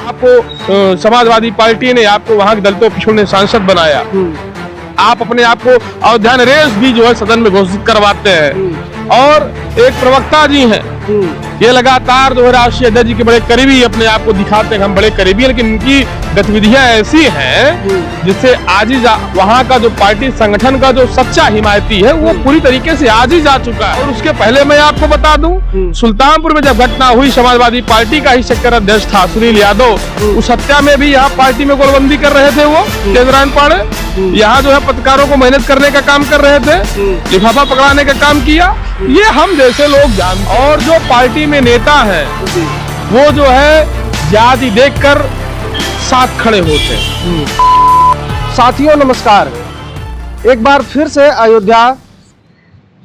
आपको समाजवादी पार्टी ने आपको वहां के दलितों पिछड़ों ने सांसद बनाया। आप अपने आप को अयोध्या नरेश भी जो है सदन में घोषित करवाते हैं और एक प्रवक्ता जी हैं, ये लगातार जो है राष्ट्रीय अध्यक्ष जी के बड़े करीबी अपने आप को दिखाते हैं, हम बड़े करीबी हैं, लेकिन इनकी गतिविधियां ऐसी हैं जिससे आज ही वहां का जो पार्टी संगठन का जो सच्चा हिमायती है वो पूरी तरीके से आज ही जा चुका है। और उसके पहले मैं आपको बता दूं, सुल्तानपुर में जब घटना हुई, समाजवादी पार्टी का ही सेक्टर अध्यक्ष था सुनील यादव, उस हत्या में भी यहाँ पार्टी में गोलबंदी कर रहे थे वो तेजनारायण पांडे, यहाँ जो है पत्रकारों को मेहनत करने का काम कर रहे थे, लिफाफा पकड़ाने का काम किया, ये हम जैसे लोग जानते। और जो पार्टी में नेता है वो जो है जाति देखकर साथ खड़े होते हैं। साथियों नमस्कार, एक बार फिर से अयोध्या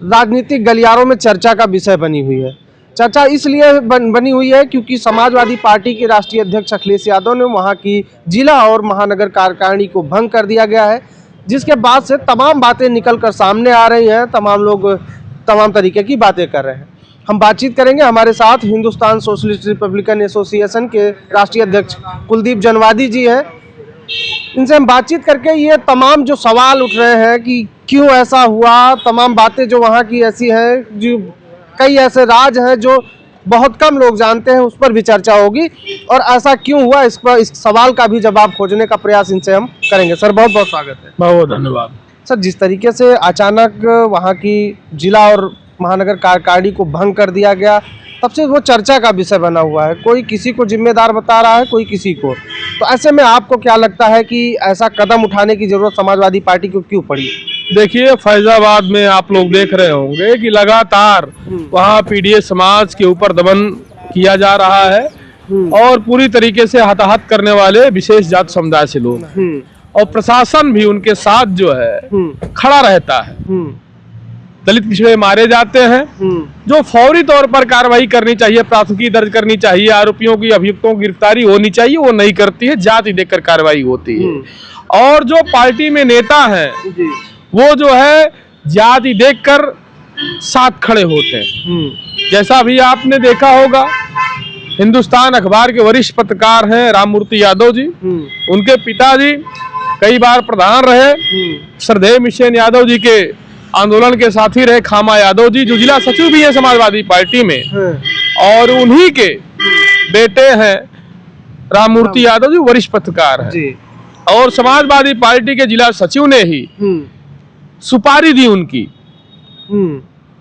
राजनीतिक गलियारों में चर्चा का विषय बनी हुई है। चर्चा इसलिए बनी हुई है क्योंकि समाजवादी पार्टी के राष्ट्रीय अध्यक्ष अखिलेश यादव ने वहां की जिला और महानगर कार्यकारिणी को भंग कर दिया गया है, जिसके बाद से तमाम बातें निकलकर सामने आ रही हैं, तमाम लोग तमाम तरीके की बातें कर रहे हैं। हम बातचीत करेंगे, हमारे साथ हिंदुस्तान सोशलिस्ट रिपब्लिकन एसोसिएशन के राष्ट्रीय अध्यक्ष कुलदीप जनवादी जी हैं। इनसे हम बातचीत करके ये तमाम जो सवाल उठ रहे हैं कि क्यों ऐसा हुआ, तमाम बातें जो वहाँ की ऐसी हैं, जो कई ऐसे राज हैं जो बहुत कम लोग जानते हैं, उस पर भी चर्चा होगी और ऐसा क्यों हुआ इस सवाल का भी जवाब खोजने का प्रयास इनसे हम करेंगे। सर बहुत बहुत स्वागत है। बहुत धन्यवाद। सर, जिस तरीके से अचानक वहाँ की जिला और महानगर कार्यकारिणी को भंग कर दिया गया, तब से वो चर्चा का विषय बना हुआ है, कोई किसी को जिम्मेदार बता रहा है, कोई किसी को। तो ऐसे में आपको क्या लगता है कि ऐसा कदम उठाने की जरूरत समाजवादी पार्टी को क्यों पड़ी? देखिए, फैजाबाद में आप लोग देख रहे होंगे कि लगातार वहाँ पीडीए समाज के ऊपर दमन किया जा रहा है और पूरी तरीके से हताहत करने वाले विशेष जात समुदाय से लोग और प्रशासन भी उनके साथ जो है खड़ा रहता है। दलित पिछड़े मारे जाते हैं, जो फौरी तौर पर कार्रवाई करनी चाहिए, प्राथमिकी दर्ज करनी चाहिए, आरोपियों की अभियुक्तों की गिरफ्तारी होनी चाहिए, वो नहीं करती है, जाति देखकर कार्रवाई होती है। और जो पार्टी में नेता हैं वो जो है जाति देखकर साथ खड़े होते हैं। जैसा अभी आपने देखा होगा, हिंदुस्तान अखबार के वरिष्ठ पत्रकार हैं राममूर्ति यादव जी, उनके पिताजी कई बार प्रधान रहे, श्रद्धेय मिशन यादव जी के आंदोलन के साथी रहे खामा यादव जी, जो जिला सचिव भी है समाजवादी पार्टी में, और उन्हीं के बेटे हैं राममूर्ति यादव जी, वरिष्ठ पत्रकार हैं। और समाजवादी पार्टी के जिला सचिव ने ही सुपारी दी उनकी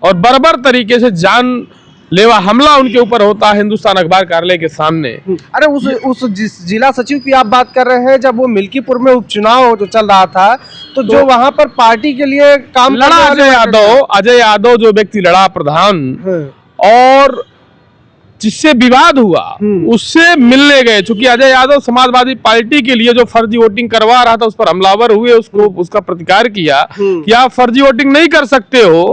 और बर्बर तरीके से जानलेवा हमला उनके ऊपर होता है हिंदुस्तान अखबार कार्यालय के सामने। अरे उस जिला सचिव की आप बात कर रहे हैं, जब वो मिल्कीपुर में उपचुनाव जो चल रहा था, तो जो वहां पर पार्टी के लिए काम लड़ा अजय यादव जो व्यक्ति लड़ा प्रधान, और जिससे विवाद हुआ उससे मिलने गए, चूंकि अजय यादव समाजवादी पार्टी के लिए जो फर्जी वोटिंग करवा रहा था उस पर हमलावर हुए, उसका प्रतिकार किया कि आप फर्जी वोटिंग नहीं कर सकते हो।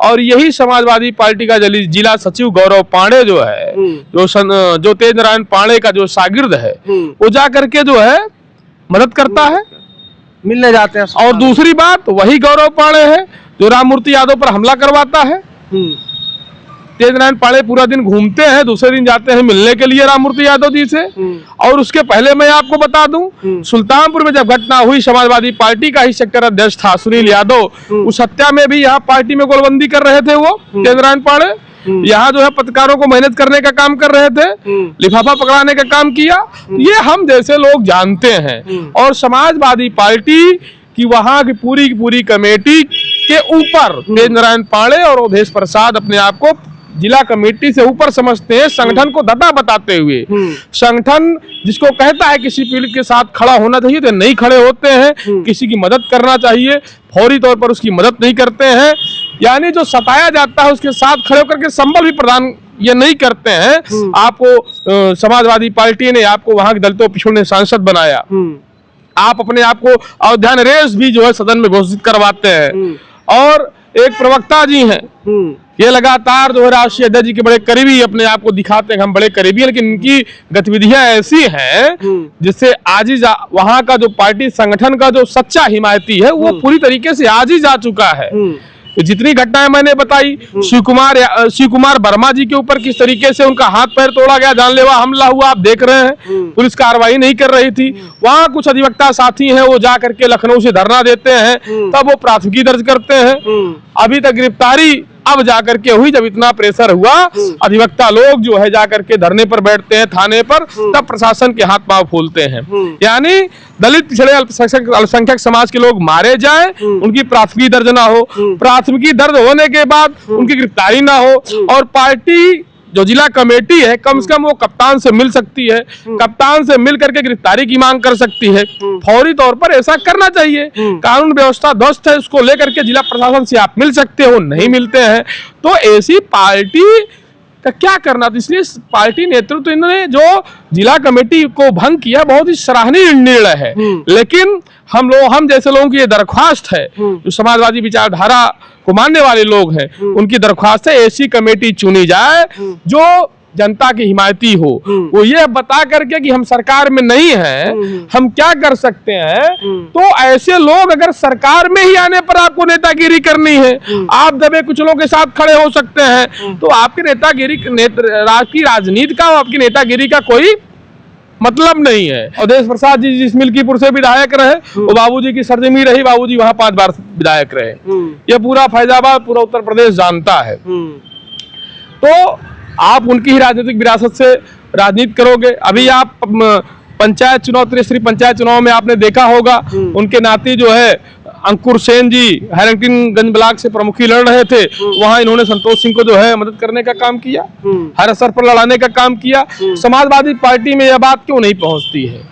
और यही समाजवादी पार्टी का जिला सचिव गौरव पांडे जो है, जो तेजनारायण पांडे का जो शागिर्द है, वो जा करके जो है मदद करता है, मिलने जाते हैं। और दूसरी बात, वही गौरव पांडे है जो राममूर्ति यादव पर हमला करवाता है। तेजनारायण पांडे पूरा दिन घूमते हैं, दूसरे दिन जाते हैं मिलने के लिए राममूर्ति यादव जी से। और उसके पहले मैं आपको बता दूं, सुल्तानपुर में जब घटना हुई, समाजवादी पार्टी का ही सेक्टर अध्यक्ष था सुनील यादव, उस हत्या में भी यहाँ पार्टी में गोलबंदी कर रहे थे वो तेजनारायण पांडे, यहाँ जो है पत्रकारों को मेहनत करने का काम कर रहे थे, लिफाफा पकड़ाने का काम किया, ये हम जैसे लोग जानते हैं। और समाजवादी पार्टी की वहाँ की पूरी कमेटी के ऊपर तेजनारायण पांडे और अवधेश प्रसाद अपने आप को जिला कमेटी से ऊपर समझते हैं, संगठन को दादा बताते हुए। संगठन जिसको कहता है किसी पीड़ित के साथ खड़ा होना चाहिए तो नहीं खड़े होते हैं, किसी की मदद करना चाहिए फौरी तौर पर उसकी मदद नहीं करते हैं, यानी जो सताया जाता है उसके साथ खड़े होकर के संबल भी प्रदान ये नहीं करते हैं। आपको समाजवादी पार्टी ने आपको वहां के दलितों पिछड़ों ने सांसद बनाया, आप अपने आप को अयोध्या नरेश भी जो है सदन में घोषित करवाते हैं और एक प्रवक्ता जी हैं, ये लगातार जो है राष्ट्रीय अध्यक्ष जी के बड़े करीबी अपने आप को दिखाते हैं, हम बड़े करीबी हैं, लेकिन इनकी गतिविधियां ऐसी हैं जिससे आज ही वहां का जो पार्टी संगठन का जो सच्चा हिमायती है वो पूरी तरीके से आज ही जा चुका है। जितनी घटनाएं मैंने बताई, शिव कुमार वर्मा जी के ऊपर किस तरीके से उनका हाथ पैर तोड़ा गया, जानलेवा हमला हुआ, आप देख रहे हैं, पुलिस कार्रवाई नहीं कर रही थी। वहां कुछ अधिवक्ता साथी हैं, वो जा करके लखनऊ से धरना देते हैं, तब वो प्राथमिकी दर्ज करते हैं। अभी तक गिरफ्तारी अब जाकर के हुई, जब इतना प्रेशर हुआ, अधिवक्ता लोग जो है जाकर के धरने पर बैठते हैं थाने पर, तब प्रशासन के हाथ पांव फूलते हैं। यानी दलित पिछड़े अल्पसंख्यक समाज के लोग मारे जाएं, उनकी प्राथमिकी दर्ज ना हो, प्राथमिकी दर्ज होने के बाद उनकी गिरफ्तारी ना हो, और पार्टी जो जिला कमेटी है कम से कम वो कप्तान से मिल सकती है, कप्तान से मिल करके गिरफ्तारी की मांग कर सकती है। फौरी तौर पर ऐसा करना चाहिए। कानून व्यवस्था ध्वस्त है, उसको लेकर के जिला प्रशासन से आप मिल सकते हो, नहीं मिलते हैं तो ऐसी पार्टी का क्या करना। तो इसलिए पार्टी नेतृत्व इन्होंने जो जिला कमेटी को भंग किया, बहुत ही सराहनीय निर्णय है। लेकिन हम जैसे लोगों की ये दरख्वास्त है, जो समाजवादी विचारधारा को मानने वाले लोग हैं, उनकी दरख्वास्त है ऐसी कमेटी चुनी जाए जो जनता की हिमायती हो। वो ये बता करके कि हम सरकार में नहीं हैं, हम क्या कर सकते हैं। तो ऐसे लोग अगर सरकार में ही आने पर आपको नेतागिरी करनी है, आप दबे कुचलों के साथ खड़े हो सकते हैं, तो आपकी नेतागिरी की राजनीति का, आपकी नेतागिरी का कोई मतलब नहीं है। अवधेश प्रसाद जी जिस मिल्कीपुर से विधायक रहे, वो बाबूजी की सरजमी रही, बाबूजी वहां 5 बार विधायक रहे। ये पूरा फैजाबाद, पूरा उत्तर प्रदेश जानता है। तो आप उनकी ही राजनीतिक विरासत से राजनीति करोगे। अभी आप पंचायत चुनाव, त्रिस्तरीय पंचायत चुनाव में आपने देखा होगा, उनके नाती जो है अंकुर सेन जी हैरिंगटनगंज ब्लॉक से प्रमुखी लड़ रहे थे, वहां इन्होंने संतोष सिंह को जो है मदद करने का काम किया, हर असर पर लड़ाने का काम किया। समाजवादी पार्टी में यह बात क्यों नहीं पहुंचती है?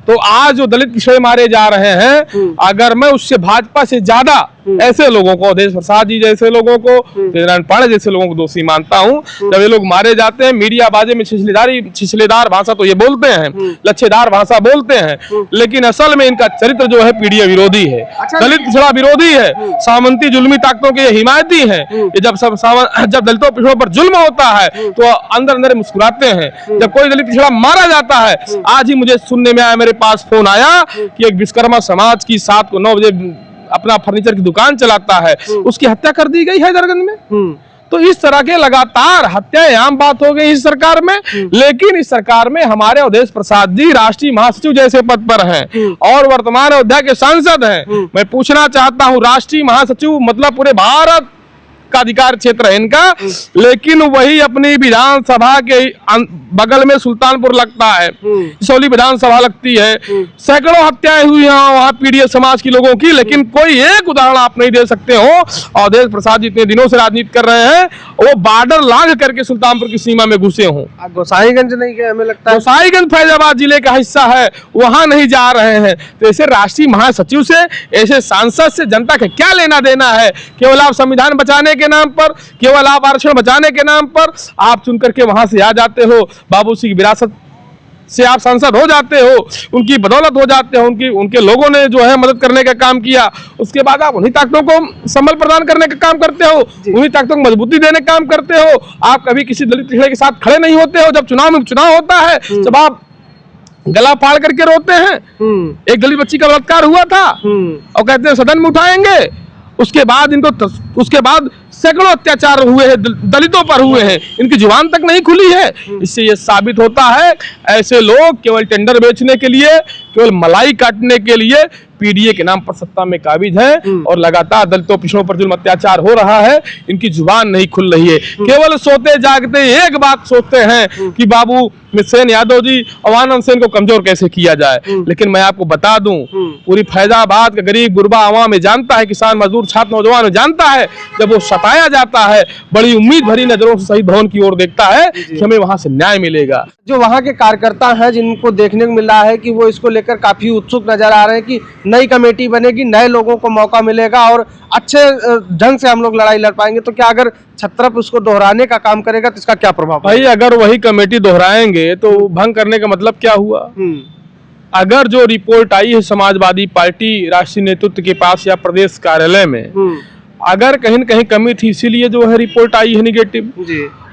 तो आज जो दलित पिछड़े मारे जा रहे हैं, अगर मैं उससे भाजपा से ज्यादा ऐसे लोगों को, अवधेश प्रसाद जी जैसे लोगों को, तेजनारायण पांडे जैसे लोगों को दोषी मानता हूं। जब ये लोग मारे जाते हैं, मीडिया बाजे में छिछलेदार भाषा तो ये बोलते हैं, लच्छेदार भाषा बोलते हैं, लेकिन असल में इनका चरित्र जो है पीढ़ी विरोधी है, दलित पिछड़ा विरोधी है, सामंती जुल्मी ताकतों के हिमायती है। ये जब दलितों पिछड़ों पर जुल्म होता है तो अंदर अंदर मुस्कुराते हैं। जब कोई दलित पिछड़ा मारा जाता है, आज ही मुझे सुनने में आया, मेरे पास फोन आया कि एक विश्वकर्मा समाज की 7 को 9 बजे अपना फर्नीचर की दुकान चलाता है, उसकी हत्या कर दी गई हैदरगंज में। तो इस तरह के लगातार हत्याएं आम बात हो गई इस सरकार में। लेकिन इस सरकार में हमारे अवधेश प्रसाद जी राष्ट्रीय महासचिव जैसे पद पर हैं और वर्तमान अयोध्या के सांसद हैं। मैं पूछना चाहता हूं, राष्ट्रीय महासचिव मतलब पूरे भारत का अधिकार क्षेत्र है इनका, लेकिन वही अपनी विधानसभा के बगल में सुल्तानपुर लगता है, इसौली विधानसभा लगती है, सैकड़ों हत्याएं हुई हैं वहां पीड़ित समाज के लोगों की, लेकिन कोई एक उदाहरण आप नहीं दे सकते हो। अवधेश प्रसाद जी इतने दिनों से राजनीति कर रहे हैं, वो बॉर्डर लांघ करके सुल्तानपुर की सीमा में घुसे हों। गोसाईगंज नहीं गए, हमें लगता है गोसाईगंज फैजाबाद जिले का हिस्सा है, वहां नहीं जा रहे हैं। तो ऐसे राष्ट्रीय महासचिव से, ऐसे सांसद से जनता का क्या लेना देना है? केवल आप संविधान बचाने के नाम पर, केवल आप आरक्षण बचाने के नाम पर आप चुन करके वहां से आ जाते हो, बाबूजी की विरासत से आप सांसद हो जाते हो, उनकी बदौलत हो जाते हो, उनके लोगों ने जो है मदद करने का काम किया, उसके बाद आप उन्हीं ताकतों को संबल प्रदान करने का काम करते हो, उन्हीं ताकतों को मजबूती देने का काम करते हो। आप कभी किसी दलित पिछड़े के साथ खड़े नहीं होते हो। जब चुनाव होता है, जब आप गला फाड़ करके रोते हैं, एक दलित बच्ची का बलात्कार हुआ था और कहते हैं सदन में उठाएंगे, उसके बाद सैकड़ों अत्याचार हुए हैं, दलितों पर हुए हैं, इनकी जुबान तक नहीं खुली है। इससे ये साबित होता है ऐसे लोग केवल टेंडर बेचने के लिए, केवल मलाई काटने के लिए पीडीए के नाम पर सत्ता में काबिज है और लगातार दलितों पिछड़ों पर जुल्म अत्याचार हो रहा है। इनकी जुबान नहीं खुल रही है, केवल सोते जागते एक बात सोचते हैं कि बाबू मिसेन यादव जी और आनंद सेन को कमजोर कैसे किया जाए। लेकिन मैं आपको बता दूं, पूरी फैजाबाद का गरीब गुरबा आवाम जानता है, किसान मजदूर छात्र नौजवान जानता है, जब वो सताया जाता है बड़ी उम्मीद भरी नजरों से शहीद भवन की ओर देखता है कि हमें वहां से न्याय मिलेगा। जो वहां के कार्यकर्ता हैं, जिनको देखने को मिल रहा है कि वो इसको लेकर काफी उत्सुक नजर आ रहे हैं कि नई कमेटी बनेगी, नए लोगों को मौका मिलेगा और अच्छे ढंग से हम लोग लड़ाई लड़ पाएंगे। तो क्या अगर छत्रप उसको दोहराने का काम करेगा तो इसका क्या प्रभाव? भाई अगर वही कमेटी दोहराएंगे तो भंग करने का मतलब क्या हुआ? अगर जो रिपोर्ट आई है समाजवादी पार्टी राष्ट्रीय नेतृत्व के पास या प्रदेश कार्यालय में, अगर कहीं न कहीं कमी थी, इसीलिए जो है रिपोर्ट आई है निगेटिव,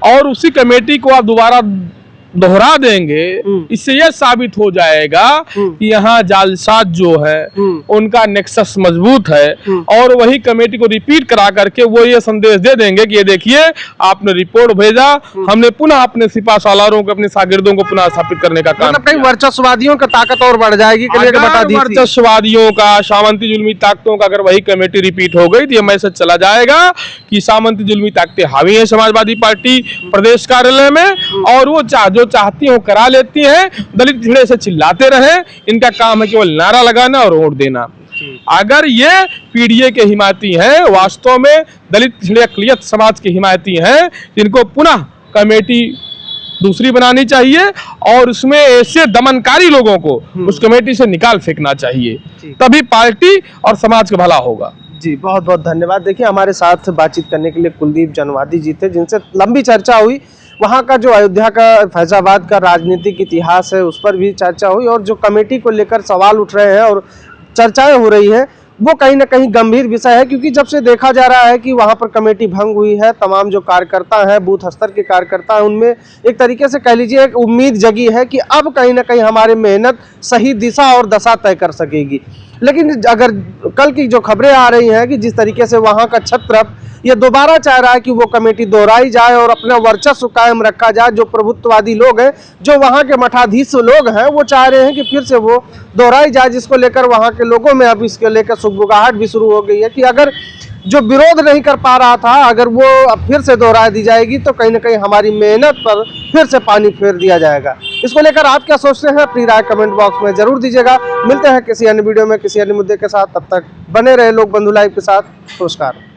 और उसी कमेटी को आप दोबारा दोहरा देंगे, इससे यह साबित हो जाएगा कि यहाँ जालसाज जो है उनका नेक्सस मजबूत है, और वही कमेटी को रिपीट करा करके वो ये संदेश दे देंगे कि ये देखिए आपने रिपोर्ट भेजा, हमने पुनः अपने सिपा सालारों को, अपने शागिर्दों को पुनः स्थापित करने का काम मतलब कहीं वर्चस्ववादियों का ताकत और बढ़ जाएगी। वर्चस्ववादियों का, सामंती जुल्मी ताकतों का अगर वही कमेटी रिपीट हो गई तो ये मैसेज चला जाएगा कि सामंती जुल्मी ताकतें हावी है समाजवादी पार्टी प्रदेश कार्यालय में, और वो जो चाहती हैं वो करा लेती हैं। दलित भिड़े से चिल्लाते रहे, इनका काम है केवल नारा लगाना और वोट देना। अगर ये पीडीए के हिमायती हैं, वास्तव में दलित भिड़े अक़लियत समाज के हिमायती हैं, जिनको पुनः कमेटी दूसरी बनानी चाहिए और उसमें ऐसे दमनकारी लोगों को उस कमेटी से निकाल फेंकना चाहिए, तभी पार्टी और समाज का भला होगा। जी बहुत बहुत धन्यवाद। देखिए हमारे साथ बातचीत करने के लिए कुलदीप जनवादी जी थे, जिनसे लंबी चर्चा हुई। वहाँ का जो अयोध्या का, फैजाबाद का राजनीतिक इतिहास है उस पर भी चर्चा हुई, और जो कमेटी को लेकर सवाल उठ रहे हैं और चर्चाएं हो रही है वो कहीं ना कहीं गंभीर विषय है, क्योंकि जब से देखा जा रहा है कि वहाँ पर कमेटी भंग हुई है, तमाम जो कार्यकर्ता हैं, बूथ स्तर के कार्यकर्ता हैं, उनमें एक तरीके से कह लीजिए एक उम्मीद जगी है कि अब कहीं ना कहीं हमारी मेहनत सही दिशा और दशा तय कर सकेगी। लेकिन अगर कल की जो खबरें आ रही हैं कि जिस तरीके से वहाँ का छत्र ये दोबारा चाह रहा है कि वो कमेटी दोहराई जाए और अपना वर्चस्व कायम रखा जाए, जो प्रभुत्ववादी लोग हैं, जो वहाँ के मठाधीश लोग हैं, वो चाह रहे हैं कि फिर से वो दोहराई जाए, जिसको लेकर वहाँ के लोगों में अब इसके लेकर सुगबुगाहट भी शुरू हो गई है कि अगर जो विरोध नहीं कर पा रहा था, अगर वो अब फिर से दोहरा दी जाएगी तो कहीं ना कहीं हमारी मेहनत पर फिर से पानी फेर दिया जाएगा। इसको लेकर आप क्या सोचते हैं, अपनी राय कमेंट बॉक्स में जरूर दीजिएगा। मिलते हैं किसी अन्य वीडियो में किसी अन्य मुद्दे के साथ, तब तक बने रहे लोक बंधु लाइव के साथ। नमस्कार।